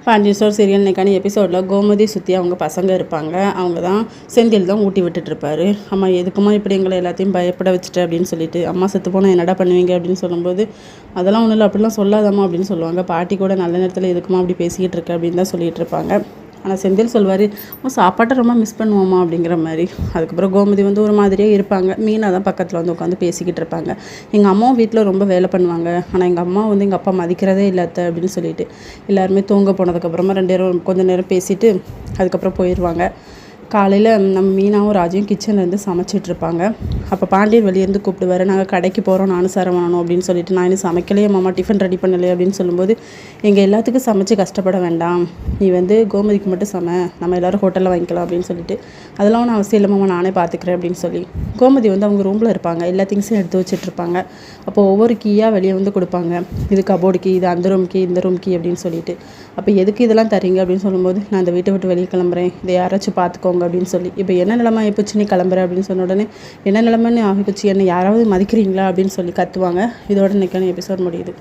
Pandian store serial இன்னைக்கான எபிசோடில் கோமதி சுற்றி அவங்க பசங்க இருப்பாங்க. அவங்க தான் செந்தில் தான் ஊட்டி விட்டுட்ருப்பாரு. அம்மா எதுக்குமா இப்படி எங்களை எல்லாத்தையும் பயப்பட வச்சுட்டு அப்படின்னு சொல்லிட்டு, அம்மா செத்து போனால் என்னடா பண்ணுவீங்க அப்படின்னு சொல்லும்போது, அதெல்லாம் ஒன்றும் இல்லை அப்படிலாம் சொல்லாதம்மா அப்படின்னு சொல்லுவாங்க. பாட்டி கூட நல்ல நேரத்தில் எதுக்குமா அப்படி பேசிக்கிட்டு இருக்க அப்படின்னு தான் சொல்லிகிட்டு இருப்பாங்க. ஆனால் செந்தில் சொல்வார், சாப்பாட்டை ரொம்ப மிஸ் பண்ணுவோம்மா அப்படிங்கிற மாதிரி. அதுக்கப்புறம் கோமதி வந்து ஒரு மாதிரியே இருப்பாங்க. மீனா தான் பக்கத்தில் வந்து உட்காந்து பேசிக்கிட்டு இருப்பாங்க. எங்கள் அம்மாவும் வீட்டில் ரொம்ப வேலை பண்ணுவாங்க, ஆனால் எங்கள் அம்மா வந்து எங்கள் அப்பா மதிக்கிறதே இல்லை அத்தை அப்படின்னு சொல்லிட்டு எல்லாருமே தூங்க போனதுக்கப்புறமா 2 பேரும் கொஞ்சம் நேரம் பேசிவிட்டு அதுக்கப்புறம் போயிடுவாங்க. காலையில் நம்ம மீனாவும் ராஜையும் கிச்சன்லேருந்து சமைச்சிட்ருப்பாங்க. அப்போ பாண்டியன் வெளியேருந்து கூப்பிடுவார், நாங்கள் கடைக்கு போகிறோம், நானும் சரவணனும் அப்படின்னு சொல்லிட்டு, நான் இன்னும் சமைக்கலையே மாமா, டிஃபன் ரெடி பண்ணலையே அப்படின்னு சொல்லும்போது, எங்கள் எல்லாத்துக்கும் சமைச்சு கஷ்டப்பட வேண்டாம், நீ வந்து கோமதிக்கு மட்டும் நம்ம எல்லோரும் ஹோட்டலில் வாங்கிக்கலாம் அப்படின்னு சொல்லிட்டு, அதெல்லாம் ஒன்றும் அவசியம் இல்லை மாமா, நானே பார்த்துக்கிறேன் அப்படின்னு சொல்லி கோமதி வந்து அவங்க ரூமில் இருப்பாங்க. எல்லா திங்ஸும் எடுத்து வச்சுட்ருப்பாங்க. அப்போது ஒவ்வொரு கீயாக வெளியே வந்து கொடுப்பாங்க. இது கபோர்டு கீ, இது அந்த ரூம் கீ, இந்த ரூம் கீ அப்படின்னு சொல்லிட்டு. அப்போ எதுக்கு இதெல்லாம் தரீங்க அப்படின்னு சொல்லும்போது, நான் இந்த வீட்டை விட்டு வெளியே கிளம்புறேன், இதை யாராச்சும் பார்த்துக்கோங்க அப்படின்னு சொல்லி. இப்போ என்ன நிலமை ஆகிப்போச்சு, நீ கிளம்புற அப்படின்னு சொன்ன உடனே, என்ன நிலமைன்னு ஆகிப்போச்சு, என்னை யாராவது மதிக்கிறீங்களா அப்படின்னு சொல்லி கத்துவாங்க. இதோட இன்னைக்கான எபிசோட் முடியுது.